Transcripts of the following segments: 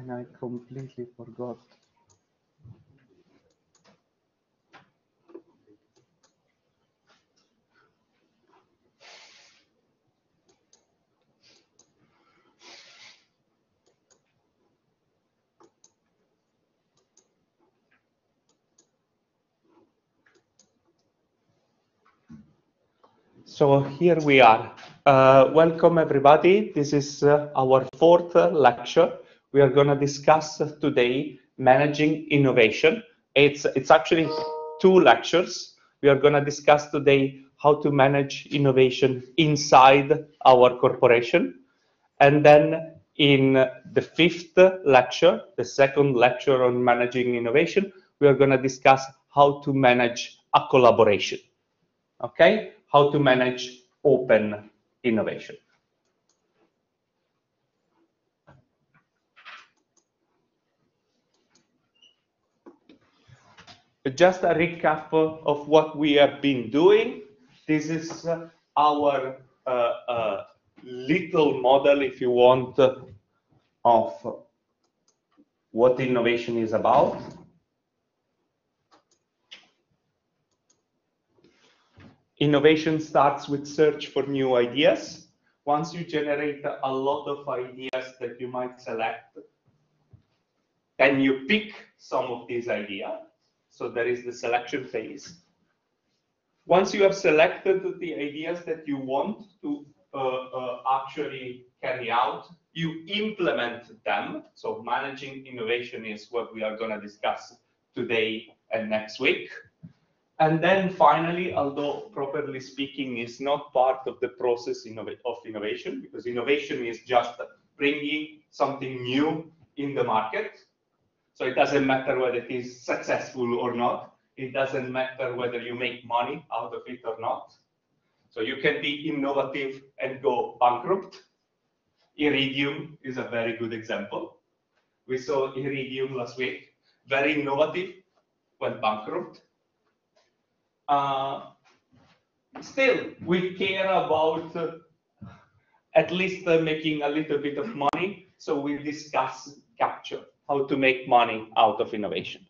and I completely forgot. So here we are. Welcome everybody. This is our fourth lecture. We are going to discuss today managing innovation. It's actually two lectures. We are going to discuss today how to manage innovation inside our corporation. And then in the fifth lecture, the second lecture on managing innovation, we are going to discuss how to manage a collaboration. Okay? How to manage open innovation. Just a recap of what we have been doing. This is our little model, if you want, of what innovation is about. Innovation starts with search for new ideas. Once you generate a lot of ideas that you might select, then you pick some of these ideas. So there is the selection phase. Once you have selected the ideas that you want to actually carry out, you implement them. So managing innovation is what we are going to discuss today and next week. And then finally, although properly speaking is not part of the process of innovation, because innovation is just bringing something new in the market. So it doesn't matter whether it is successful or not. It doesn't matter whether you make money out of it or not. So you can be innovative and go bankrupt. Iridium is a very good example. We saw Iridium last week, very innovative, went bankrupt. Still, we care about at least making a little bit of money. So we discuss capture, how to make money out of innovation.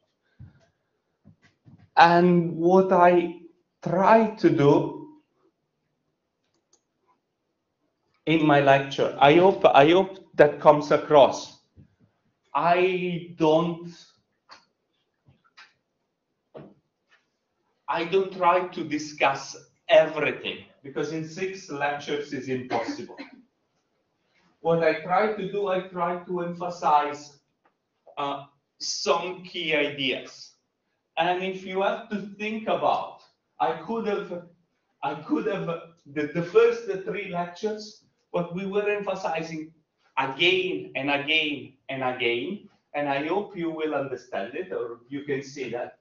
And what I try to do in my lecture, I hope that comes across. I don't try to discuss everything, because in 6 lectures is impossible. What I try to do, I try to emphasize some key ideas. And if you have to think about, I could have the first 3 lectures, but we were emphasizing again and again and again, and I hope you will understand it, or you can see that,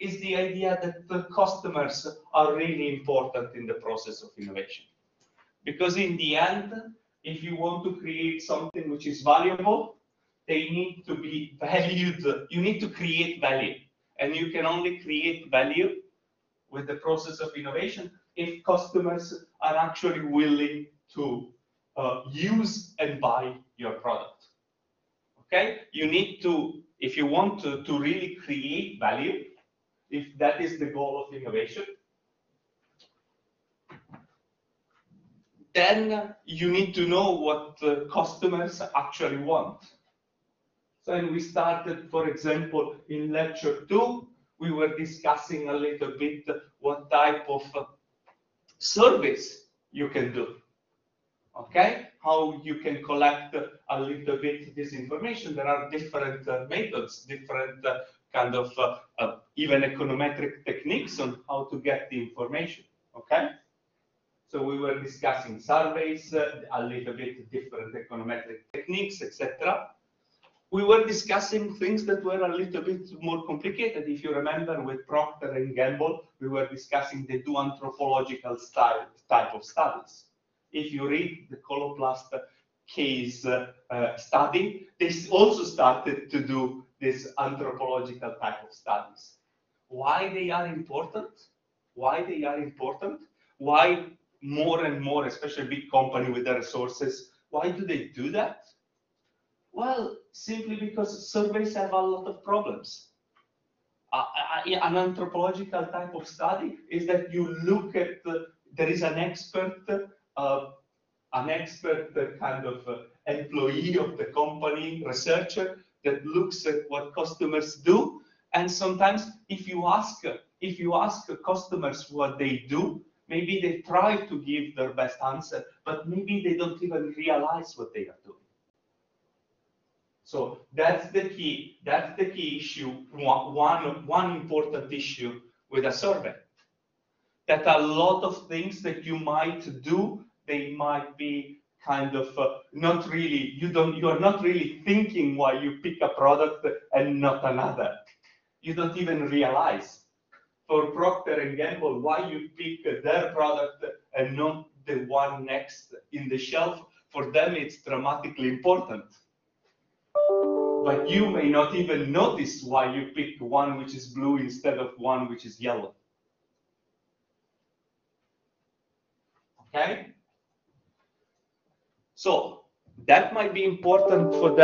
is the idea that the customers are really important in the process of innovation. Because in the end, if you want to create something which is valuable, they need to be valued. You need to create value. And you can only create value with the process of innovation if customers are actually willing to use and buy your product. Okay? You need to, if you want to really create value, if that is the goal of innovation, then you need to know what customers actually want. So we started, for example, in lecture 2, we were discussing a little bit what type of service you can do. Okay, how you can collect a little bit this information. There are different methods, different kind of even econometric techniques on how to get the information. Okay, so we were discussing surveys, a little bit different econometric techniques, etc. We were discussing things that were a little bit more complicated. If you remember, with Procter and Gamble, we were discussing the 2 anthropological type of studies. If you read the Coloplast case study, they also started to do this anthropological type of studies. Why they are important? Why they are important? Why more and more, especially big company with the resources, why do they do that? Well, simply because surveys have a lot of problems. An anthropological type of study is that you look at, there is an expert kind of employee of the company, researcher, that looks at what customers do. And sometimes if you ask customers what they do, maybe they try to give their best answer, but maybe they don't even realize what they are doing. So that's the key issue, one important issue with a survey. That a lot of things that you might do, they might be kind of not really, you are not really thinking why you pick a product and not another. You don't even realize. For Procter & Gamble, why you pick their product and not the one next in the shelf, for them it's dramatically important. But you may not even notice why you pick one which is blue instead of one which is yellow. Okay? So that might be important for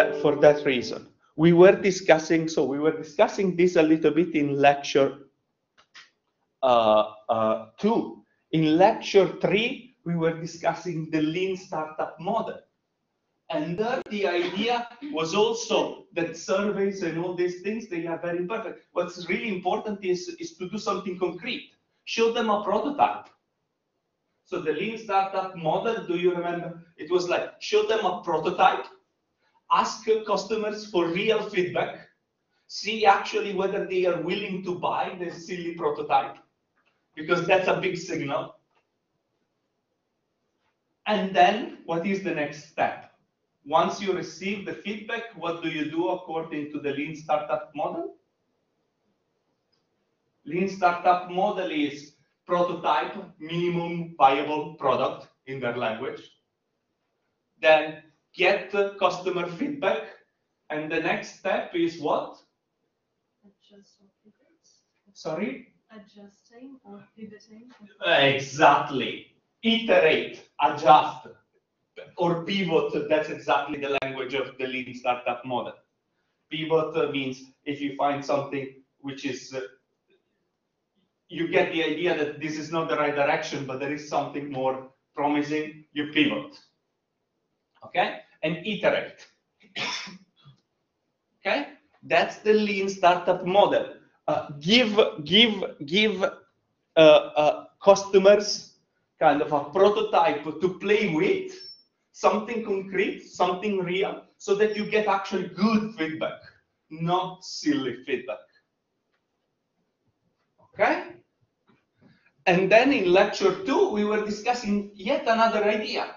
that reason. We were discussing this a little bit in lecture 2. In lecture 3, we were discussing the lean startup model. And there the idea was also that surveys and all these things, they are very imperfect. What's really important is to do something concrete. Show them a prototype. So the lean startup model, do you remember? It was like, show them a prototype, ask customers for real feedback, see actually whether they are willing to buy the silly prototype, because that's a big signal. And then what is the next step? Once you receive the feedback, what do you do according to the lean startup model? Lean startup model is prototype, minimum viable product in their language. Then get customer feedback. And the next step is what? Adjust or pivot. Sorry? Adjusting or pivoting. Exactly. Iterate, adjust, or pivot. That's exactly the language of the lean startup model. Pivot means if you find something which is, you get the idea that this is not the right direction, but there is something more promising, you pivot. Okay? And iterate. Okay? That's the lean startup model. Give customers kind of a prototype to play with, something concrete, something real, so that you get actually good feedback, not silly feedback. Okay? And then in lecture 2, we were discussing yet another idea,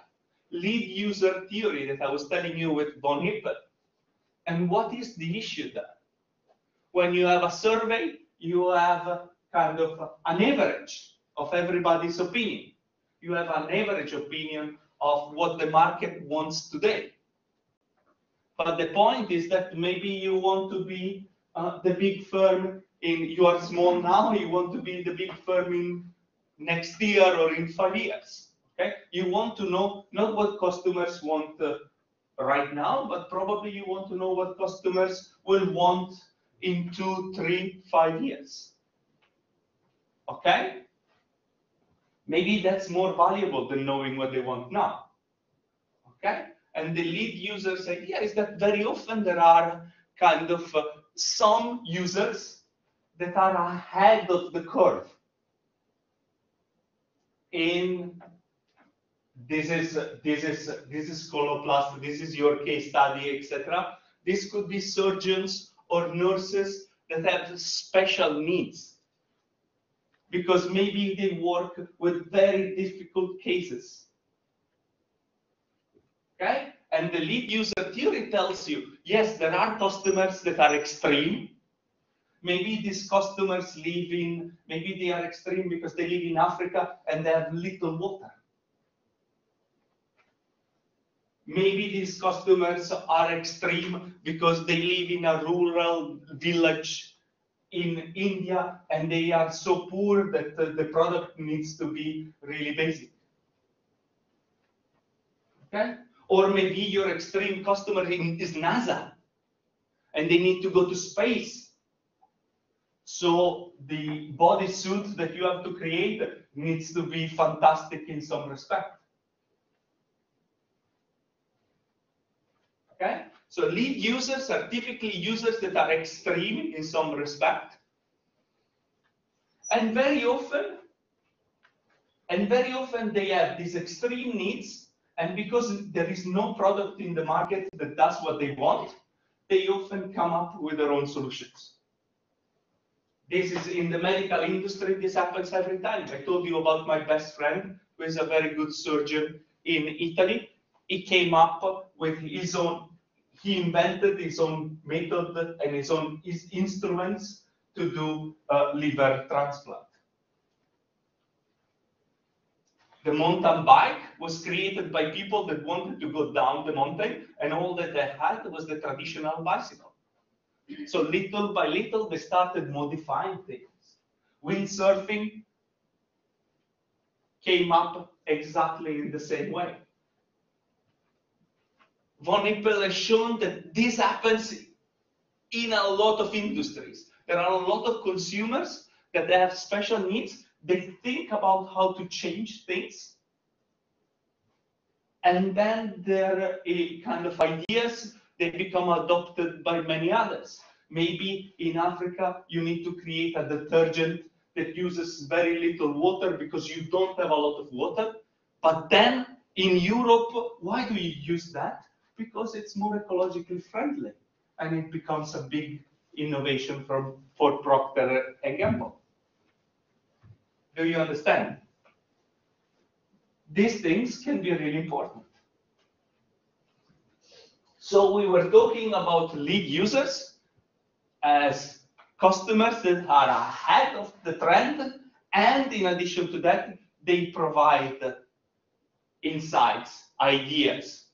lead user theory that I was telling you with von Hippel. And what is the issue there? When you have a survey, you have kind of an average of everybody's opinion. You have an average opinion of what the market wants today. But the point is that maybe you want to be the big firm you are small now, you want to be the big firm in next year or in 5 years. Okay? You want to know not what customers want right now, but probably you want to know what customers will want in 2, 3, 5 years. Okay? Maybe that's more valuable than knowing what they want now. Okay? And the lead user's idea is that very often there are kind of some users that are ahead of the curve. This is Coloplast, this is your case study, etc. This could be surgeons or nurses that have special needs, because maybe they work with very difficult cases. Okay? And the lead user theory tells you, yes, there are customers that are extreme. Maybe these customers maybe they are extreme because they live in Africa and they have little water. Maybe these customers are extreme because they live in a rural village in India and they are so poor that the product needs to be really basic. Okay? Or maybe your extreme customer is NASA and they need to go to space. So the bodysuit that you have to create needs to be fantastic in some respect. Okay? So lead users are typically users that are extreme in some respect. And very often they have these extreme needs, and because there is no product in the market that does what they want, they often come up with their own solutions. This is in the medical industry, this happens every time. I told you about my best friend, who is a very good surgeon in Italy. He came up with his own, he invented his own method and his instruments to do liver transplant. The mountain bike was created by people that wanted to go down the mountain, and all that they had was the traditional bicycle. So little by little, they started modifying things. Windsurfing came up exactly in the same way. Von Hippel has shown that this happens in a lot of industries. There are a lot of consumers that have special needs. They think about how to change things. And then their kind of ideas, they become adopted by many others. Maybe in Africa, you need to create a detergent that uses very little water because you don't have a lot of water. But then in Europe, why do you use that? Because it's more ecologically friendly. And it becomes a big innovation for Procter & Gamble. Do you understand? These things can be really important. So we were talking about lead users as customers that are ahead of the trend, and in addition to that, they provide insights, ideas,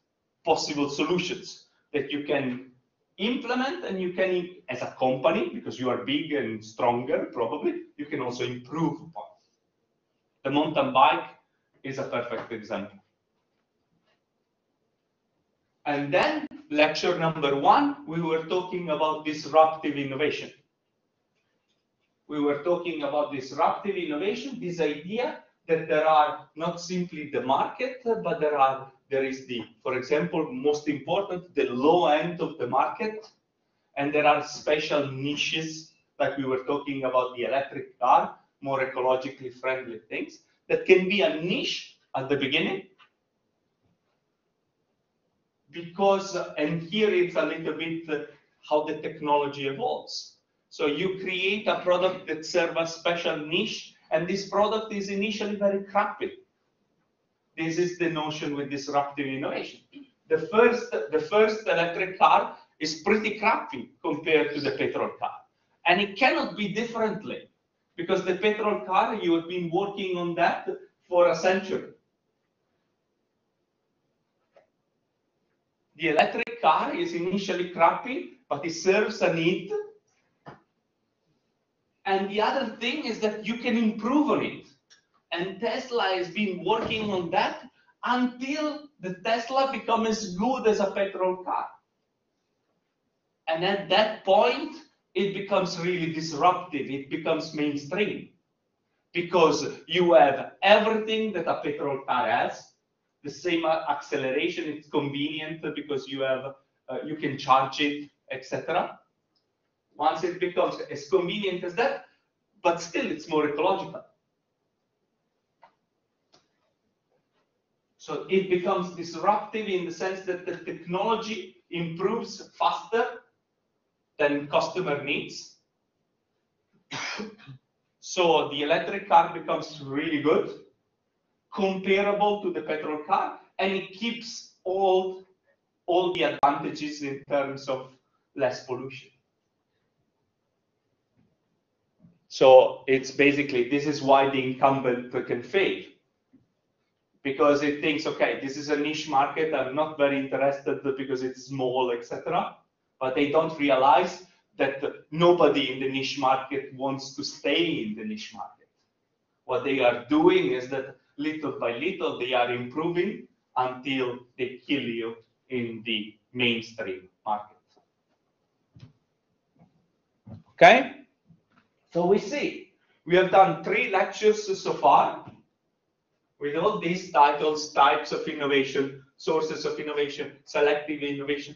possible solutions that you can implement, and you can, as a company, because you are big and stronger, probably, you can also improve upon. The mountain bike is a perfect example. And then, lecture number 1, we were talking about disruptive innovation. We were talking about disruptive innovation, this idea that there are not simply the market, but there is the, for example, most important, the low end of the market, and there are special niches, like we were talking about the electric car, more ecologically friendly things, that can be a niche at the beginning, because, and here it's a little bit how the technology evolves. So you create a product that serves a special niche, and this product is initially very crappy. This is the notion with disruptive innovation. The first electric car is pretty crappy compared to the petrol car. And it cannot be differently, because the petrol car, you have been working on that for a century. The electric car is initially crappy, but it serves a need. And the other thing is that you can improve on it. And Tesla has been working on that until the Tesla becomes as good as a petrol car. And at that point, it becomes really disruptive. It becomes mainstream. Because you have everything that a petrol car has. The same acceleration, it's convenient because you have, you can charge it, etc. Once it becomes as convenient as that, but still it's more ecological. So it becomes disruptive in the sense that the technology improves faster than customer needs. So the electric car becomes really good, comparable to the petrol car, and it keeps all the advantages in terms of less pollution. So it's basically, this is why the incumbent can fail. Because it thinks, okay, this is a niche market, I'm not very interested because it's small, etc. But they don't realize that nobody in the niche market wants to stay in the niche market. What they are doing is that little by little, they are improving until they kill you in the mainstream market. Okay? So we see, we have done 3 lectures so far with all these titles, types of innovation, sources of innovation, selective innovation.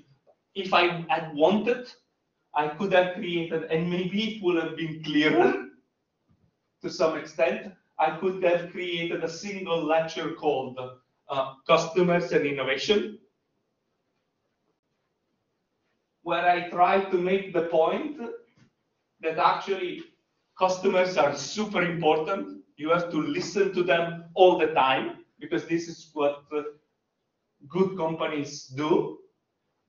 If I had wanted, I could have created, and maybe it would have been clearer to some extent, I could have created a single lecture called Customers and Innovation, where I try to make the point that actually customers are super important. You have to listen to them all the time, because this is what good companies do.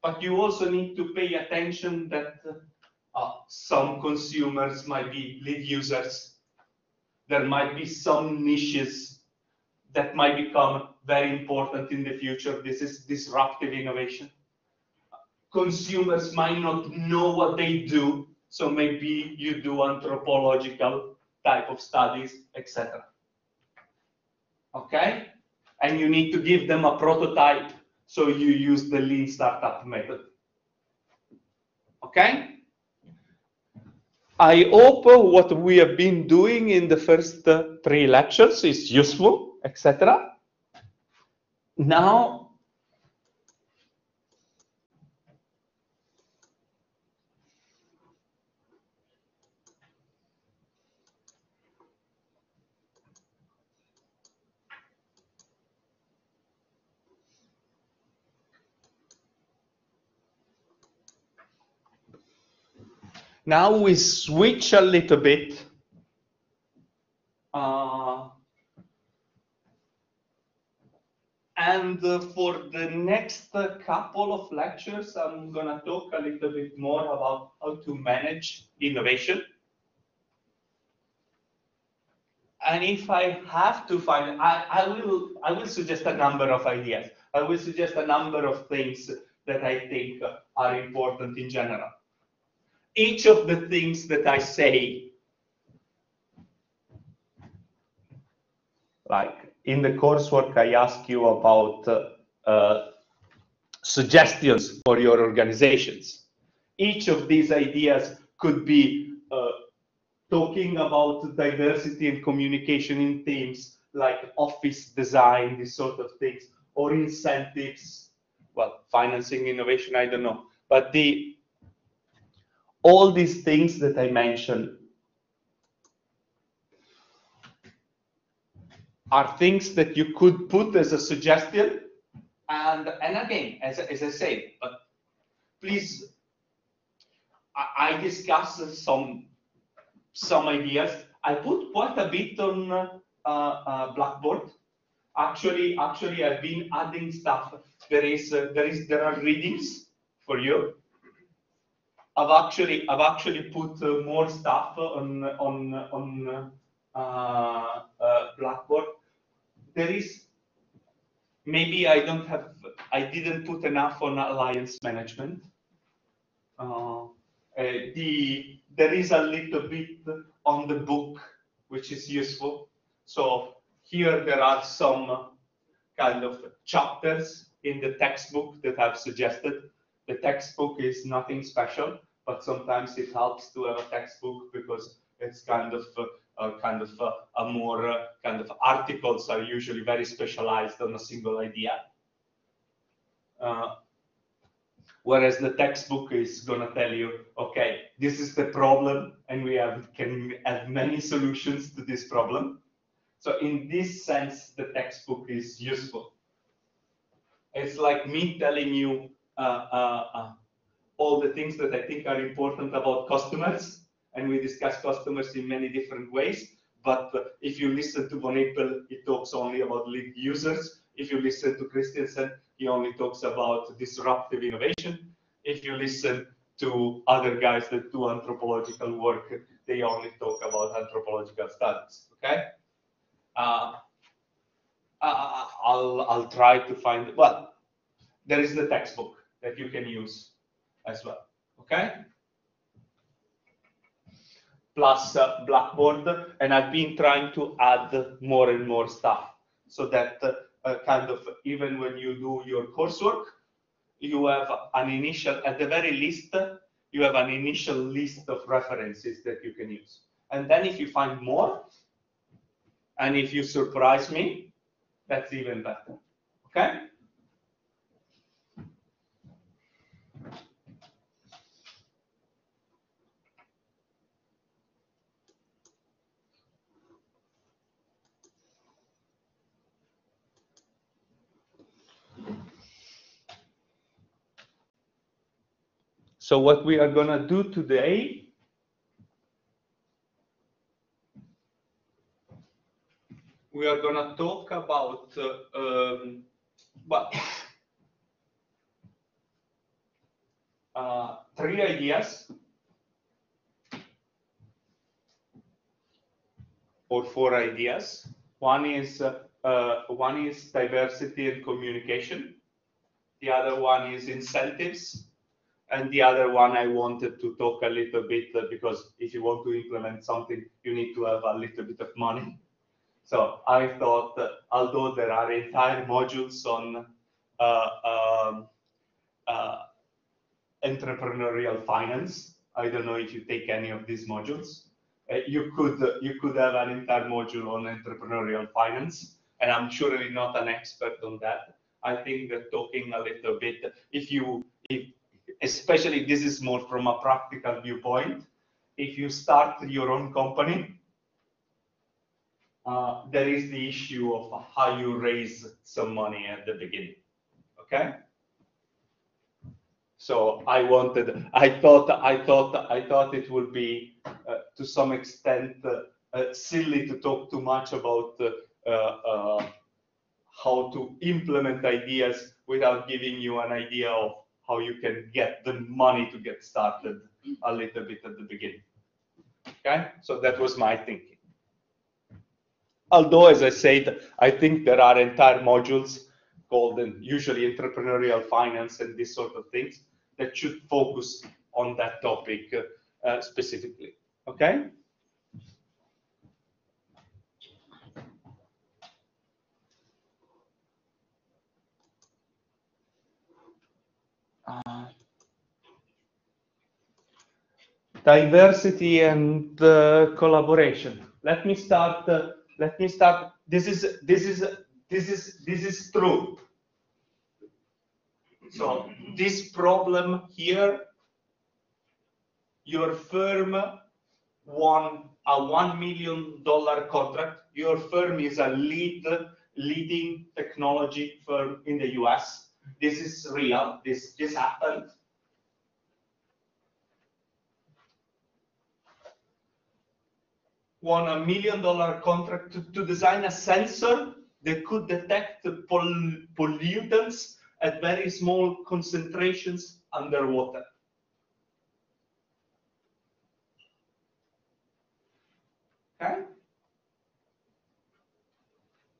But you also need to pay attention that some consumers might be lead users. There might be some niches that might become very important in the future. This is disruptive innovation. Consumers might not know what they do, so maybe you do anthropological type of studies, etc. Okay? And you need to give them a prototype, so you use the lean startup method. Okay? I hope what we have been doing in the first 3 lectures is useful, etc. Now, we switch a little bit. And for the next couple of lectures, I'm going to talk a little bit more about how to manage innovation. And if I have to find, I will suggest a number of ideas. I will suggest a number of things that I think are important in general. Each of the things that I say, like in the coursework, I ask you about suggestions for your organizations. Each of these ideas could be talking about diversity and communication in teams, like office design, these sort of things, or incentives, well, financing innovation, I don't know. But all these things that I mentioned are things that you could put as a suggestion. And again, as I said, but please, I discuss some ideas. I put quite a bit on Blackboard. Actually, I've been adding stuff. There are readings for you. I've actually put more stuff on Blackboard. There is, maybe I didn't put enough on alliance management. There is a little bit on the book, which is useful. So here there are some kind of chapters in the textbook that I've suggested. The textbook is nothing special, but sometimes it helps to have a textbook because it's kind of articles are usually very specialized on a single idea. Whereas the textbook is going to tell you, okay, this is the problem, and we can have many solutions to this problem. So in this sense, the textbook is useful. It's like me telling you all the things that I think are important about customers, and we discuss customers in many different ways. But if you listen to Von Eppel, he talks only about lead users. If you listen to Christensen, he only talks about disruptive innovation. If you listen to other guys that do anthropological work, they only talk about anthropological studies. Okay? I'll try to find. Well, there is the textbook that you can use as well. Okay? Plus Blackboard, and I've been trying to add more and more stuff so that kind of, even when you do your coursework, you have an initial, at the very least, you have an initial list of references that you can use. And then if you find more, and if you surprise me, that's even better, okay? So what we are gonna do today, we are gonna talk about three ideas or four ideas. One is diversity and communication. The other one is incentives. And the other one I wanted to talk a little bit because if you want to implement something, you need to have a little bit of money. So I thought that although there are entire modules on entrepreneurial finance, I don't know if you take any of these modules. You could have an entire module on entrepreneurial finance, and I'm surely not an expert on that. I think that talking a little bit, especially this is more from a practical viewpoint, if you start your own company, there is the issue of how you raise some money at the beginning, okay? So I thought it would be to some extent silly to talk too much about how to implement ideas without giving you an idea of how you can get the money to get started a little bit at the beginning. Okay, so that was my thinking. Although, as I said, I think there are entire modules called usually entrepreneurial finance and these sort of things that should focus on that topic specifically. Okay. Diversity and collaboration. Let me start. This is true. So this problem here, your firm won a $1 million contract. Your firm is a leading technology firm in the US. This is real. This happened. Won a $1 million contract to design a sensor that could detect pollutants at very small concentrations underwater. Okay?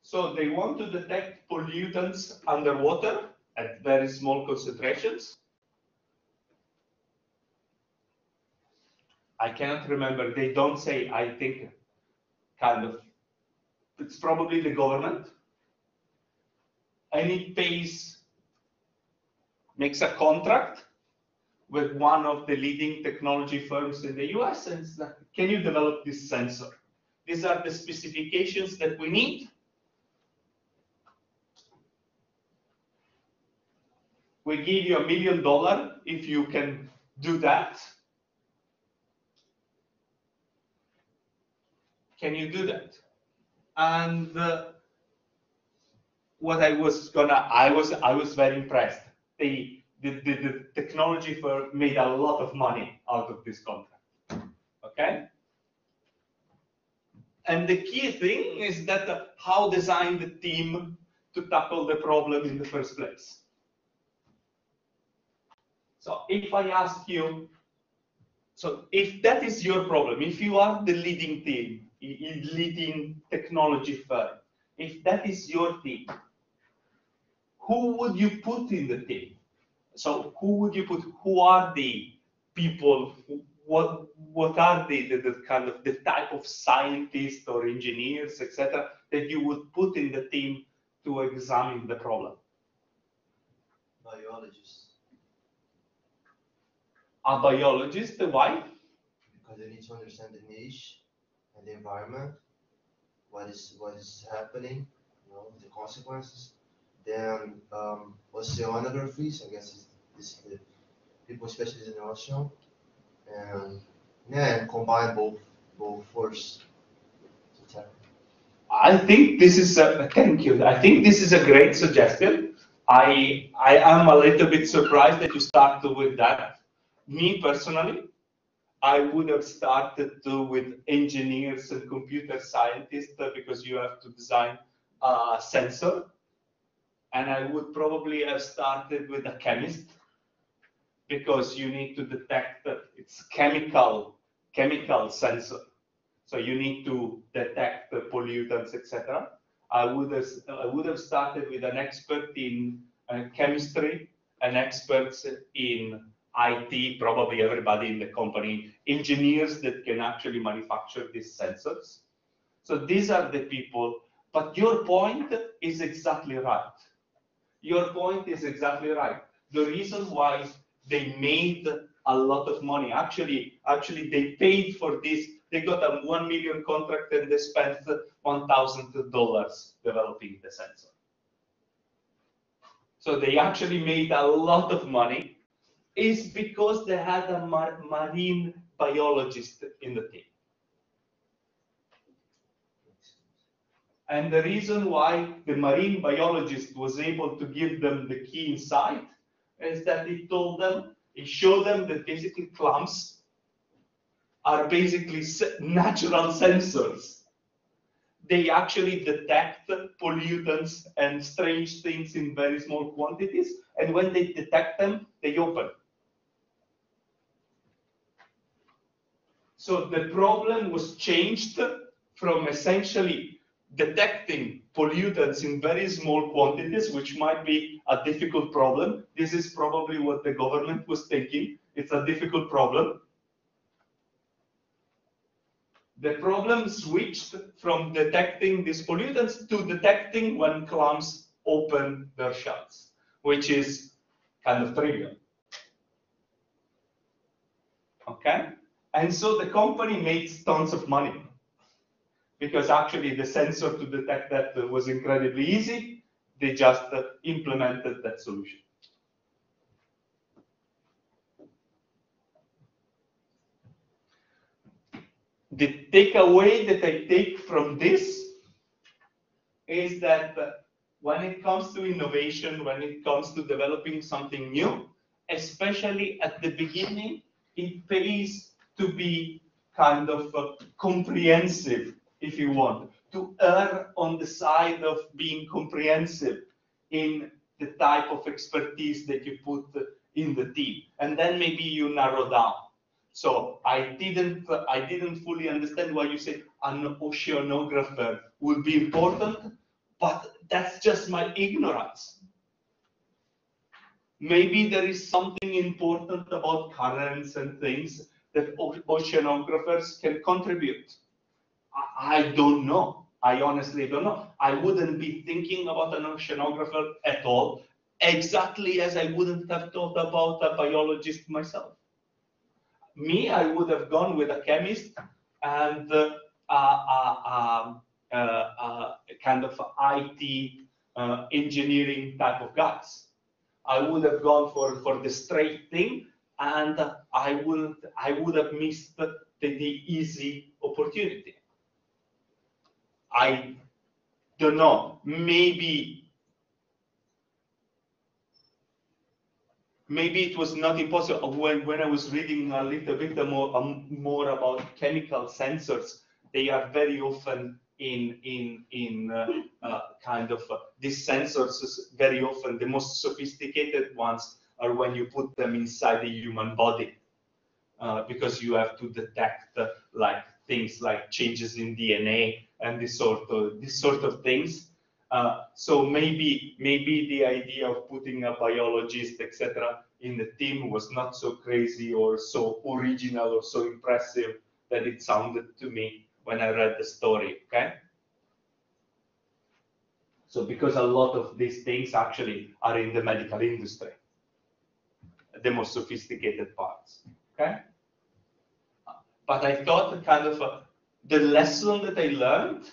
So they want to detect pollutants underwater at very small concentrations. I cannot remember. They don't say, I think, kind of. It's probably the government. And it makes a contract with one of the leading technology firms in the US and says, can you develop this sensor? These are the specifications that we need. We give you $1 million if you can do that. Can you do that? And what I was very impressed. The technology firm made a lot of money out of this contract. Okay. And the key thing is that how design the team to tackle the problem in the first place. So if I ask you, so if that is your problem, if you are the leading team, leading technology firm, if that is your team, who would you put in the team? So who would you put? Who are the people? What are the kind of the type of scientists or engineers, etc., that you would put in the team to examine the problem? Biologists. A biologist, why? Because they need to understand the niche and the environment, what is happening, you know, the consequences. Then oceanographies, I guess is the people specialists in the ocean, and yeah, and combine both forces to tackle. I think this is thank you. I think this is a great suggestion. I am a little bit surprised that you started with that. Me personally, I would have started with engineers and computer scientists because you have to design a sensor. And I would probably have started with a chemist because you need to detect it's chemical sensor. So you need to detect the pollutants, etc. I would have started with an expert in chemistry, an expert in IT, probably everybody in the company, engineers that can actually manufacture these sensors. So these are the people, but your point is exactly right. Your point is exactly right. The reason why they made a lot of money, actually they paid for this, they got a $1 million contract and they spent $1,000 developing the sensor. So they actually made a lot of money, is because they had a marine biologist in the team. And the reason why the marine biologist was able to give them the key insight is that he showed them that basically clams are basically natural sensors. They actually detect pollutants and strange things in very small quantities, and when they detect them, they open. So the problem was changed from essentially detecting pollutants in very small quantities, which might be a difficult problem. This is probably what the government was thinking. It's a difficult problem. The problem switched from detecting these pollutants to detecting when clams open their shells, which is kind of trivial. Okay? And so the company makes tons of money because actually the sensor to detect that was incredibly easy. They just implemented that solution. The takeaway that I take from this is that when it comes to innovation, when it comes to developing something new, especially at the beginning, it pays to be kind of comprehensive, if you want, to err on the side of being comprehensive in the type of expertise that you put in the team. And then maybe you narrow down. So I didn't fully understand why you say an oceanographer would be important, but that's just my ignorance. Maybe there is something important about currents and things that oceanographers can contribute. I don't know. I honestly don't know. I wouldn't be thinking about an oceanographer at all, exactly as I wouldn't have thought about a biologist myself. Me, I would have gone with a chemist and kind of IT engineering type of guys. I would have gone for the straight thing, and I would have missed the easy opportunity. I don't know. Maybe it was not impossible. When I was reading a little bit more about chemical sensors, they are very often in kind of these sensors. Very often, the most sophisticated ones are when you put them inside the human body, because you have to detect like things like changes in DNA and this sort of things. So maybe the idea of putting a biologist, etc., in the team was not so crazy or so original or so impressive that it sounded to me when I read the story. Okay. So because a lot of these things actually are in the medical industry, the more sophisticated parts, okay? But I thought kind of the lesson that I learned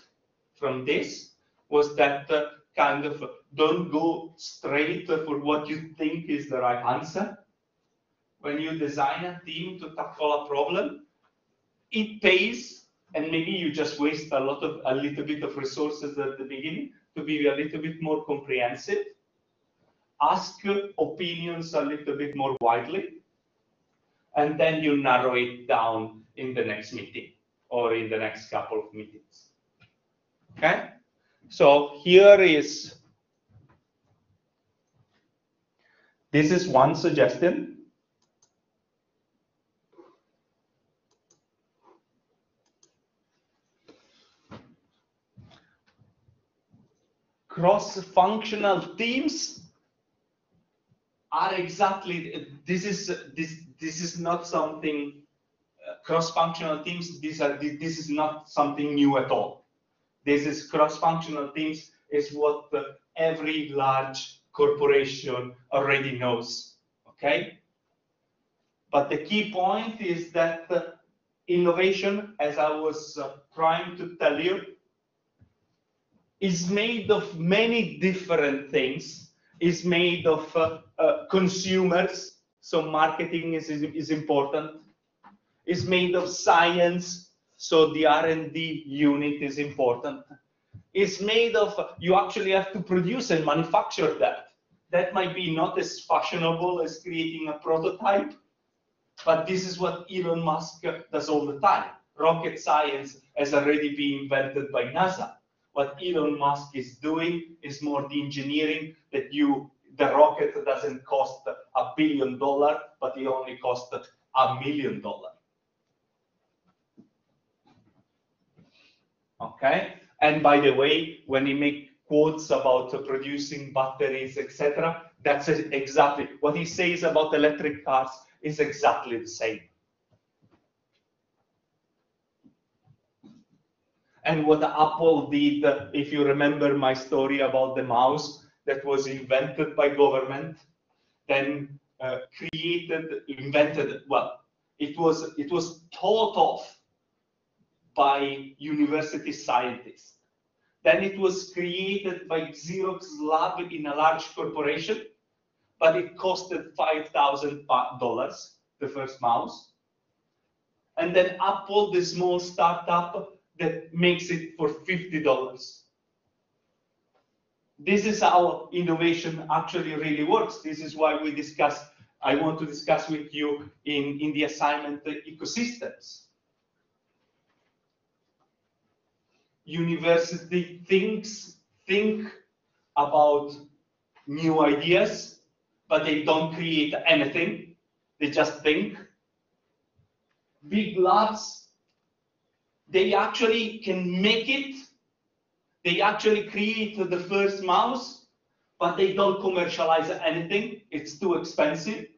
from this was that kind of don't go straight for what you think is the right answer. When you design a team to tackle a problem, it pays, and maybe you just waste a little bit of resources at the beginning to be a little bit more comprehensive. Ask opinions a little bit more widely, and then you narrow it down in the next meeting or in the next couple of meetings. Okay? So this is one suggestion. Cross-functional teams are exactly this is not something cross-functional teams. This is not something new at all. This is cross-functional teams is what every large corporation already knows. Okay, but the key point is that innovation, as I was trying to tell you, is made of many different things. Is made of consumers, so marketing is important. Is made of science, so the R&D unit is important. Is made of, you actually have to produce and manufacture that. That might be not as fashionable as creating a prototype, but this is what Elon Musk does all the time. Rocket science has already been invented by NASA. What Elon Musk is doing is more the engineering that the rocket doesn't cost $1 billion, but it only costs $1 million. Okay, and by the way, when he makes quotes about producing batteries, etc., that's exactly what he says about electric cars is exactly the same. And what Apple did, if you remember my story about the mouse that was invented by government, then it was thought of by university scientists. Then it was created by Xerox lab in a large corporation, but it costed $5,000, the first mouse. And then Apple, the small startup, that makes it for $50. This is how innovation actually really works. This is why I want to discuss with you in the assignment ecosystems. University think about new ideas, but they don't create anything. They just think. Big labs, they actually can make it. They actually create the first mouse, but they don't commercialize anything. It's too expensive.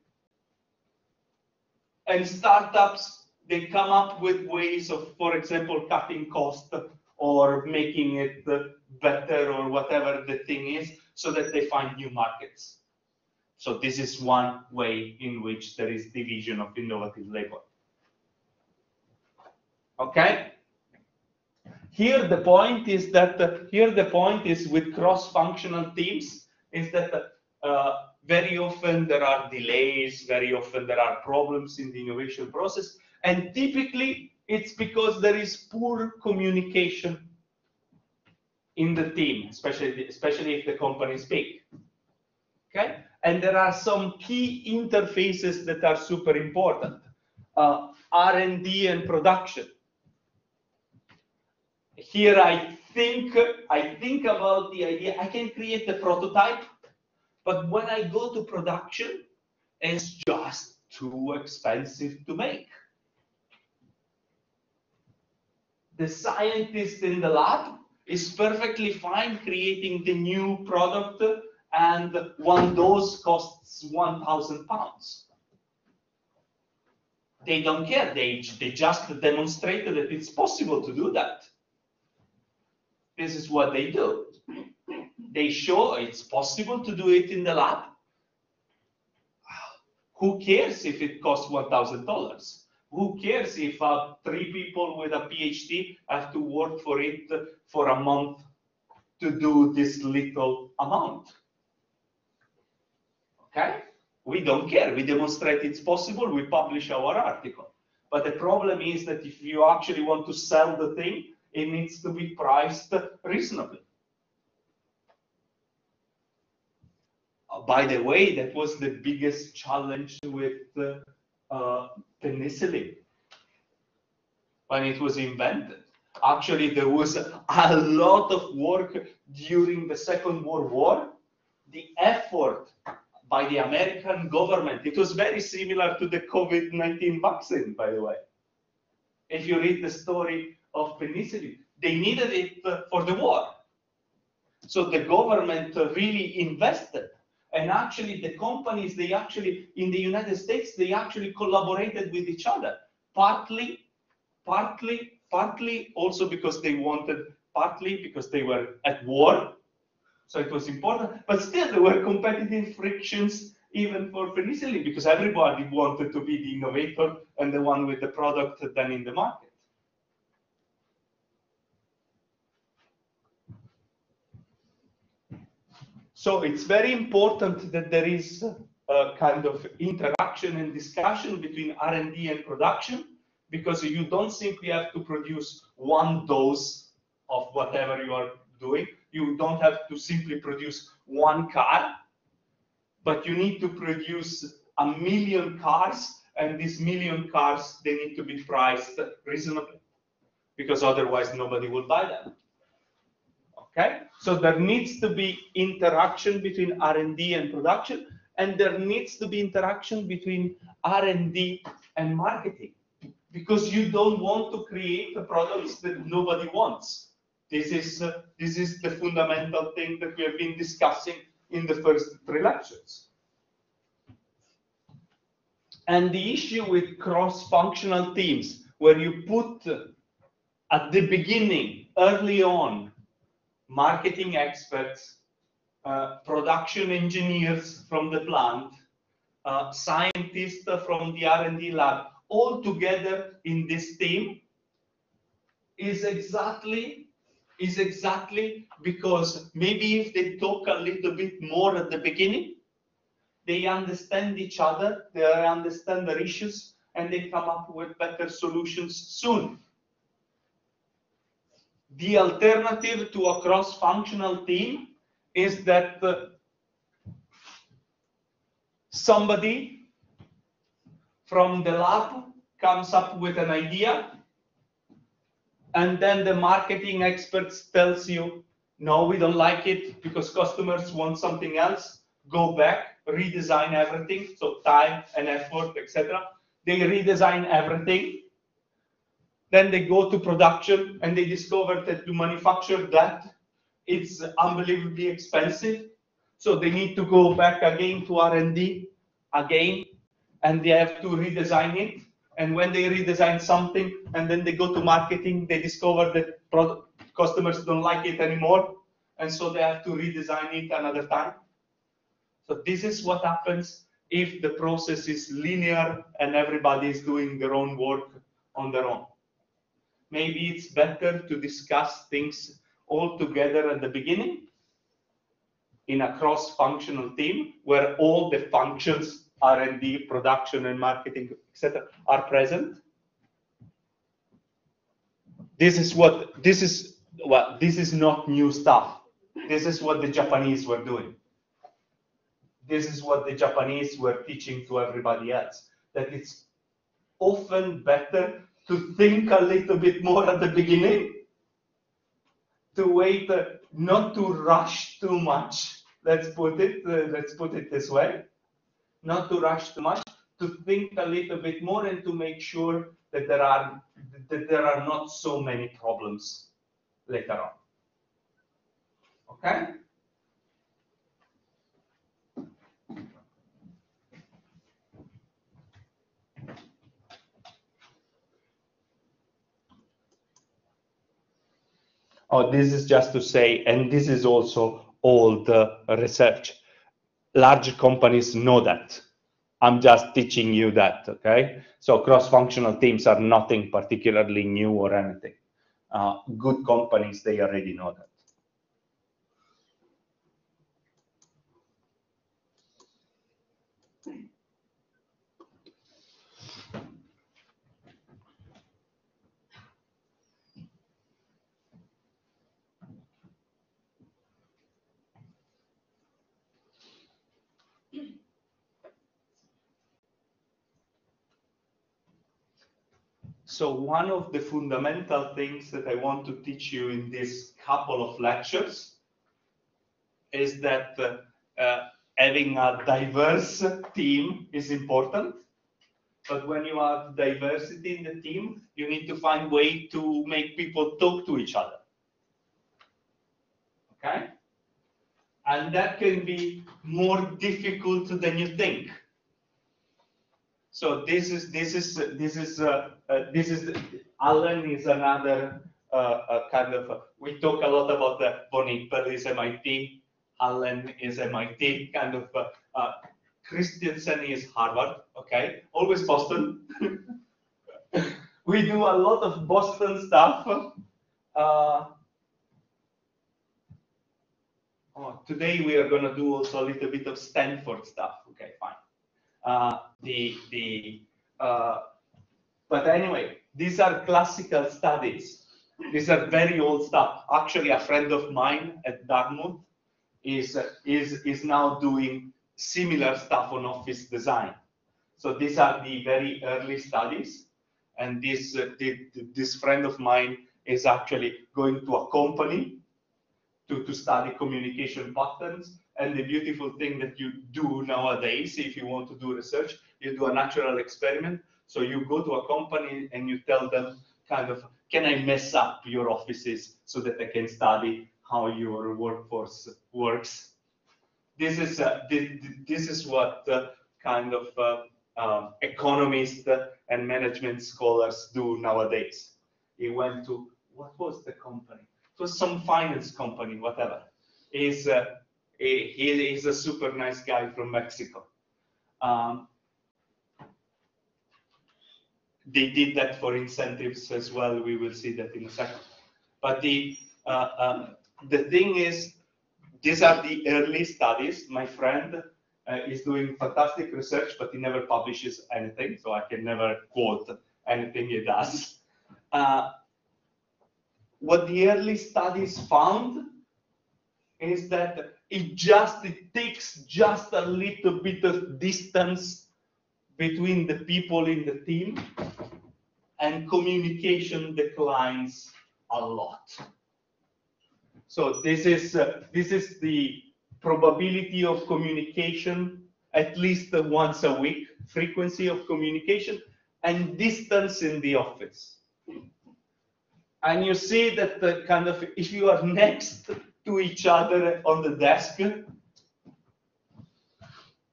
And startups, they come up with ways of, for example, cutting costs or making it better or whatever the thing is, so that they find new markets. So this is one way in which there is division of innovative labor. Okay? Here the point is with cross-functional teams is that very often there are delays, very often there are problems in the innovation process, and typically it's because there is poor communication in the team, especially if the company is big. Okay, and there are some key interfaces that are super important: R&D and production. Here I think about the idea. I can create the prototype, but when I go to production, it's just too expensive to make. The scientist in the lab is perfectly fine creating the new product, and one dose costs 1,000 pounds. They don't care. They just demonstrated that it's possible to do that. This is what they do. They show it's possible to do it in the lab. Who cares if it costs $1,000? Who cares if 3 people with a PhD have to work for it for a month to do this little amount? Okay? We don't care. We demonstrate it's possible. We publish our article. But the problem is that if you actually want to sell the thing, it needs to be priced reasonably. By the way, that was the biggest challenge with penicillin when it was invented. Actually, there was a lot of work during the Second World War. The effort by the American government, it was very similar to the COVID-19 vaccine, by the way. If you read the story of penicillin, they needed it for the war. So the government really invested. And actually, the companies, they actually, in the United States, they actually collaborated with each other. Partly also because they wanted, partly because they were at war. So it was important, but still there were competitive frictions even for penicillin because everybody wanted to be the innovator and the one with the product then in the market. So it's very important that there is a kind of interaction and discussion between R&D and production, because you don't simply have to produce one dose of whatever you are doing. You don't have to simply produce one car, but you need to produce 1 million cars, and these 1 million cars, they need to be priced reasonably, because otherwise nobody will buy them. Okay, so there needs to be interaction between R&D and production, and there needs to be interaction between R&D and marketing, because you don't want to create the products that nobody wants. This is the fundamental thing that we have been discussing in the first 3 lectures. And the issue with cross-functional teams, where you put at the beginning, early on, marketing experts, production engineers from the plant, scientists from the R&D lab, all together in this team, is exactly because maybe if they talk a little bit more at the beginning, they understand each other, they understand their issues, and they come up with better solutions soon. The alternative to a cross-functional team is that somebody from the lab comes up with an idea, and then the marketing experts tells you, no, we don't like it because customers want something else. Go back, redesign everything, so time and effort, etc. They redesign everything. Then they go to production and they discover that to manufacture that, it's unbelievably expensive. So they need to go back again to R&D again, and they have to redesign it. And when they redesign something and then they go to marketing, they discover that customers don't like it anymore. And so they have to redesign it another time. So this is what happens if the process is linear and everybody is doing their own work on their own. Maybe it's better to discuss things all together at the beginning in a cross-functional team where all the functions, R&D, production, and marketing, etc., are present. This is not new stuff. This is what the Japanese were doing. This is what the Japanese were teaching to everybody else, that it's often better to think a little bit more at the beginning, to wait, not to rush too much. Let's put it this way. Not to rush too much, to think a little bit more, and to make sure that there are not so many problems later on. Okay? Oh, this is just to say, and this is also old research. Large companies know that. I'm just teaching you that, okay? So cross-functional teams are nothing particularly new or anything. Good companies, they already know that. So one of the fundamental things that I want to teach you in this couple of lectures is that having a diverse team is important. But when you have diversity in the team, you need to find a way to make people talk to each other. Okay? And that can be more difficult than you think. So Alan is another kind of. We talk a lot about Von Hippel is MIT, Alan is MIT, kind of. Christensen is Harvard. Okay, always Boston. We do a lot of Boston stuff. Today we are going to do also a little bit of Stanford stuff. Okay, fine. But anyway, these are classical studies. These are very old stuff. Actually, a friend of mine at Dartmouth is now doing similar stuff on office design. So these are the very early studies, and this friend of mine is actually going to a company to study communication patterns. And the beautiful thing that you do nowadays, if you want to do research, you do a natural experiment. So you go to a company and you tell them, kind of, can I mess up your offices so that I can study how your workforce works? This is what kind of economists and management scholars do nowadays. He went to, what was the company? It was some finance company, whatever. He is a super nice guy from Mexico. They did that for incentives as well. We will see that in a second. But the thing is, these are the early studies. My friend is doing fantastic research, but he never publishes anything, so I can never quote anything he does. What the early studies found is that it takes just a little bit of distance between the people in the team, and communication declines a lot. So this is the probability of communication, at least once a week, frequency of communication, and distance in the office. And you see that the kind of, if you are next to each other on the desk,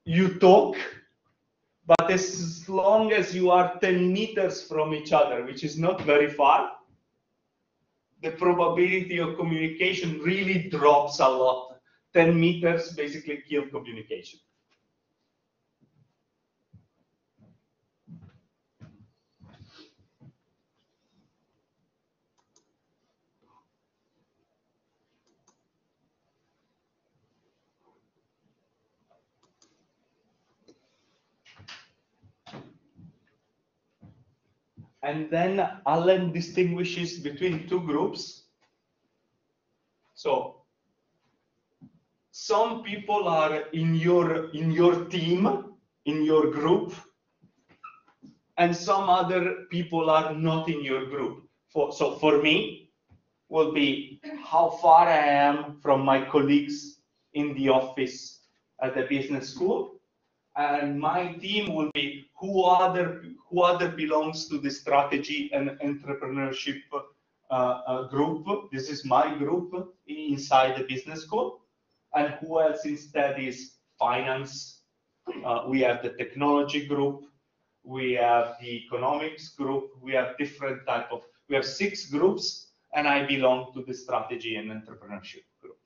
you talk, but as long as you are 10 meters from each other, which is not very far, the probability of communication really drops a lot. 10 meters basically kill communication. And then Allen distinguishes between two groups. So some people are in your team, in your group, and some other people are not in your group. So for me, will be how far I am from my colleagues in the office at the business school. And my team will be who other belongs to the strategy and entrepreneurship group. This is my group inside the business school. And who else instead is finance. We have the technology group. We have the economics group. We have different we have 6 groups, and I belong to the strategy and entrepreneurship group.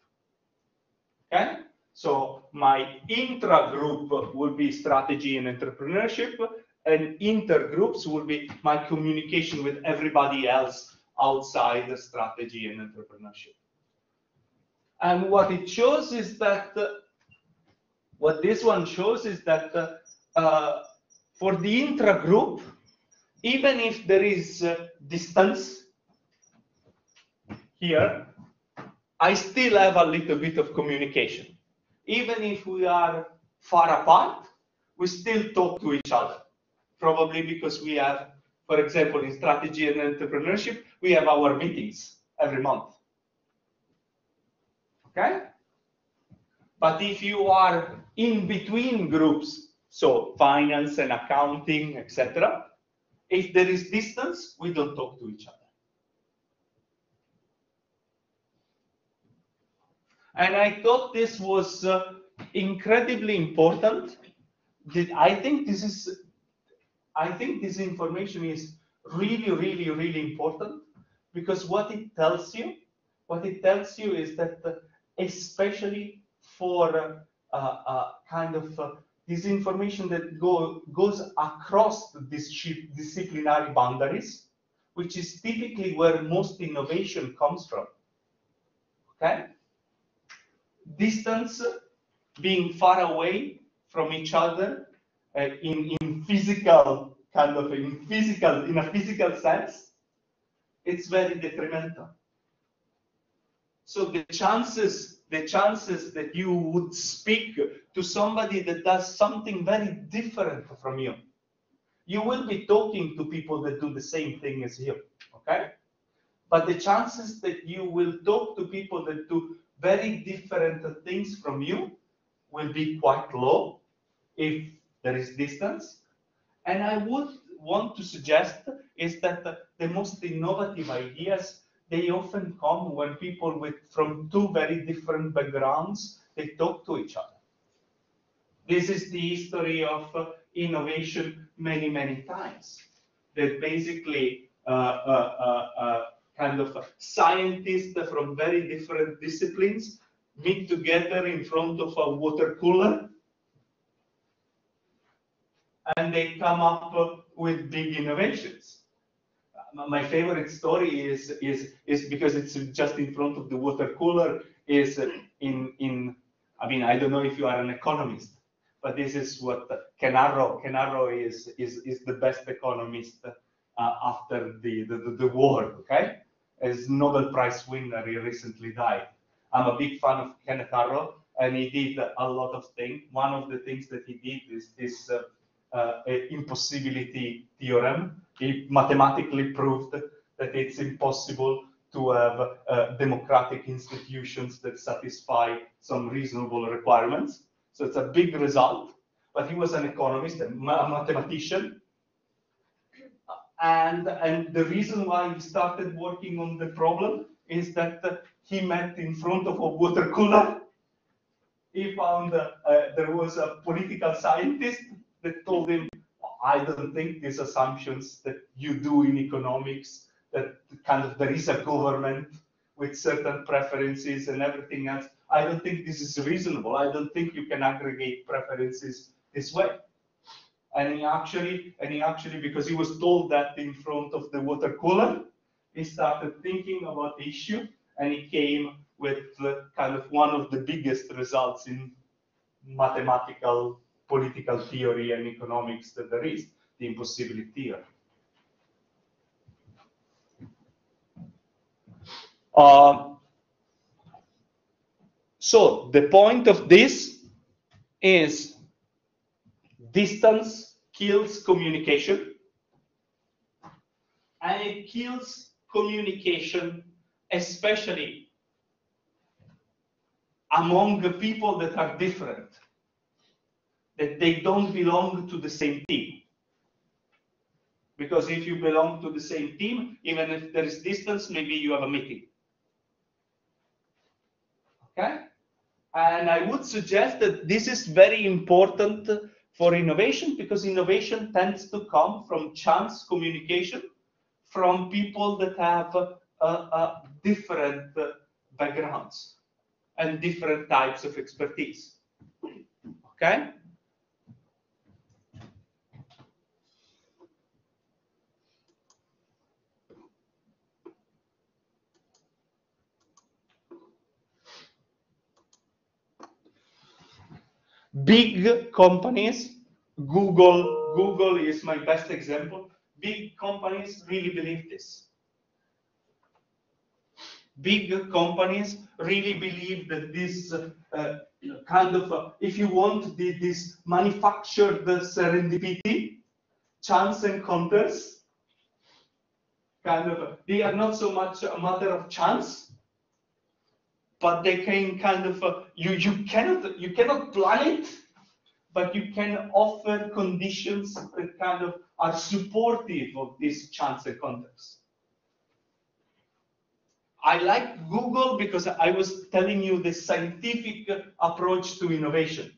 Okay? So my intra-group will be strategy and entrepreneurship, and intergroups will be my communication with everybody else outside the strategy and entrepreneurship. And what it shows is that, what this one shows is that for the intra-group, even if there is distance here, I still have a little bit of communication. Even if we are far apart, we still talk to each other. Probably because we have, for example, in strategy and entrepreneurship, we have our meetings every month. Okay? But if you are in between groups, so finance and accounting, etc., if there is distance, we don't talk to each other. And I thought this was incredibly important. I think this information is really, really, really important, because what it tells you is that especially for this information that goes across the disciplinary boundaries, which is typically where most innovation comes from. Okay? Distance, being far away from each other in a physical sense, it's very detrimental. So the chances that you would speak to somebody that does something very different from you, you will be talking to people that do the same thing as you, okay? But the chances that you will talk to people that do very different things from you will be quite low if there is distance. And I would want to suggest is that the most innovative ideas, they often come when people from two very different backgrounds, they talk to each other. This is the history of innovation many, many times. That basically scientists from very different disciplines meet together in front of a water cooler, and they come up with big innovations. My favorite story is because it's just in front of the water cooler, is I mean, I don't know if you are an economist, but this is what Kenaro is the best economist after the war, okay? As Nobel Prize winner, he recently died. I'm a big fan of Kenneth Arrow, and he did a lot of things. One of the things that he did is this impossibility theorem. He mathematically proved that it's impossible to have democratic institutions that satisfy some reasonable requirements. So it's a big result. But he was an economist, a mathematician. And the reason why he started working on the problem is that he met in front of a water cooler. He found there was a political scientist that told him, I don't think these assumptions that you do in economics, that there is a government with certain preferences and everything else, I don't think this is reasonable. I don't think you can aggregate preferences this way. And he actually, because he was told that in front of the water cooler, he started thinking about the issue, and he came with one of the biggest results in mathematical, political theory and economics that there is, the impossibility theory. So the point of this is distance kills communication, and it kills communication especially among the people that are different, that they don't belong to the same team. Because if you belong to the same team, even if there is distance, maybe you have a meeting. Okay? And I would suggest that this is very important for innovation, because innovation tends to come from chance communication from people that have different backgrounds. and different types of expertise. Okay? Big companies, Google is my best example. Big companies really believe this. Big companies really believe that this kind of, if you want this manufactured serendipity, chance encounters, kind of, they are not so much a matter of chance, but they can kind of, you cannot plan it, but you can offer conditions that kind of are supportive of these chance encounters. I like Google because I was telling you the scientific approach to innovation,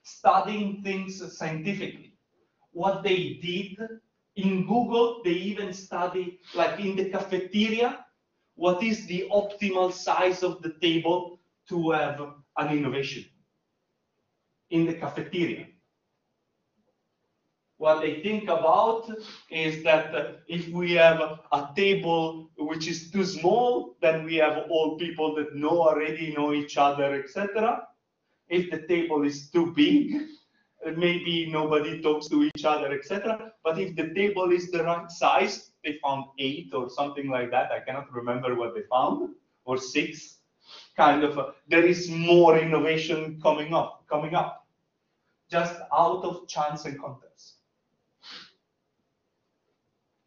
studying things scientifically. What they did in Google, they even study, like in the cafeteria, what is the optimal size of the table to have an innovation in the cafeteria. What they think about is that if we have a table which is too small, then we have all people that already know each other, etc. If the table is too big, maybe nobody talks to each other, etc. But if the table is the right size, they found 8 or something like that. I cannot remember what they found, or 6. Kind of, there is more innovation coming up, just out of chance encounters.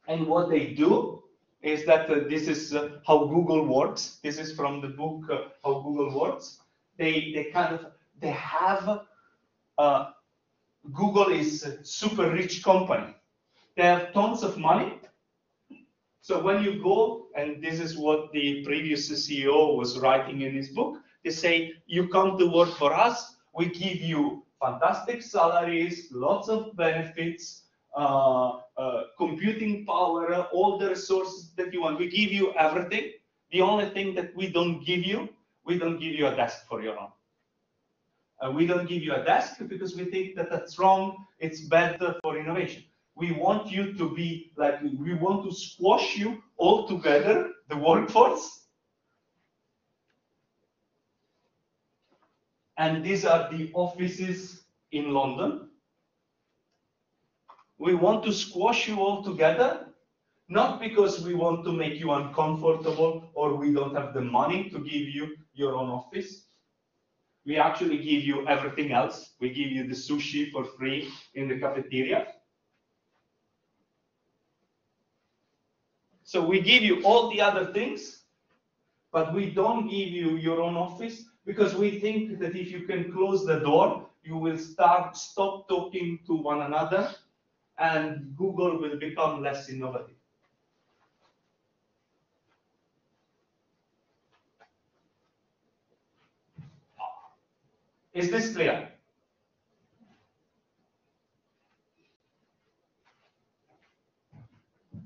And what they do is that this is how Google works. This is from the book How Google Works. They have Google is a super rich company. They have tons of money. So when you go, and this is what the previous CEO was writing in his book, they say, you come to work for us, we give you fantastic salaries, lots of benefits, computing power, all the resources that you want. We give you everything. The only thing that we don't give you a desk for your own. We don't give you a desk because we think that that's wrong. It's bad for innovation. We want you to be like, we want to squash you all together, the workforce. And these are the offices in London. We want to squash you all together, not because we want to make you uncomfortable or we don't have the money to give you your own office. We actually give you everything else. We give you the sushi for free in the cafeteria. So we give you all the other things, but we don't give you your own office because we think that if you can close the door, you will stop talking to one another and Google will become less innovative. Is this clear?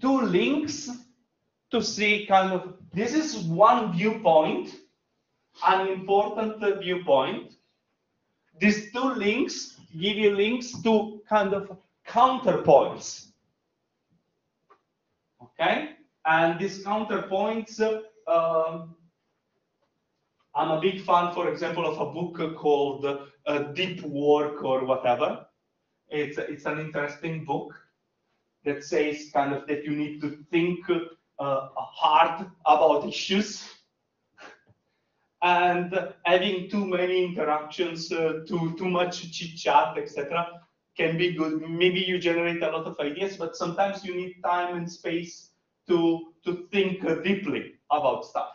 Two links to see kind of, this is one viewpoint, an important viewpoint. These two links give you links to kind of counterpoints. Okay? And these counterpoints, I'm a big fan, for example, of a book called Deep Work or whatever. It's an interesting book that says kind of that you need to think hard about issues. And having too many interactions, too much chit chat, etc., can be good. Maybe you generate a lot of ideas, but sometimes you need time and space to think deeply about stuff.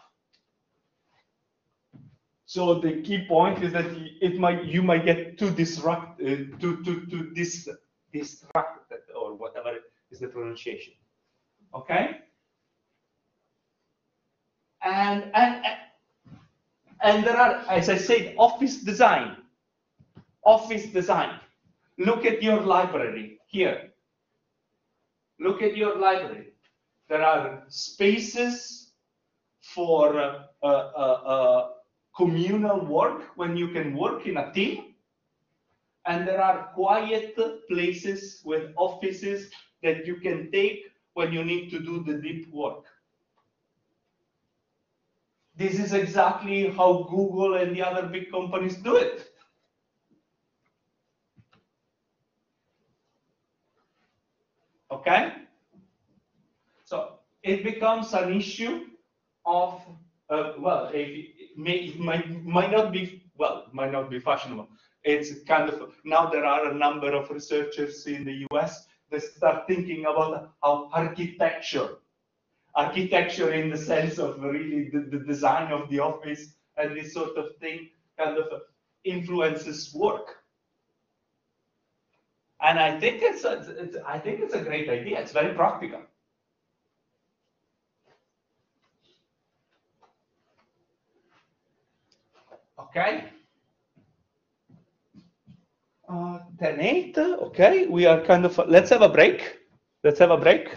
So the key point is that you might get too distracted, or whatever is the pronunciation. Okay. And there are, as I said, office design. Office design. Look at your library here. Look at your library. There are spaces for communal work when you can work in a team, and there are quiet places with offices that you can take when you need to do the deep work. This is exactly how Google and the other big companies do it. Okay? So it becomes an issue of, well, it might not be, well, might not be fashionable. It's kind of, now there are a number of researchers in the US that start thinking about how architecture in the sense of really the design of the office and this sort of thing kind of influences work. And I think it's a great idea. It's very practical. Okay. 10:08. Okay, we are kind of. Let's have a break. Let's have a break.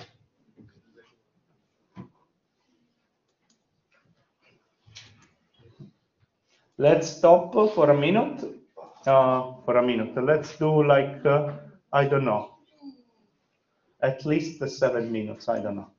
Let's stop for a minute. Let's do like I don't know, at least 7 minutes. I don't know.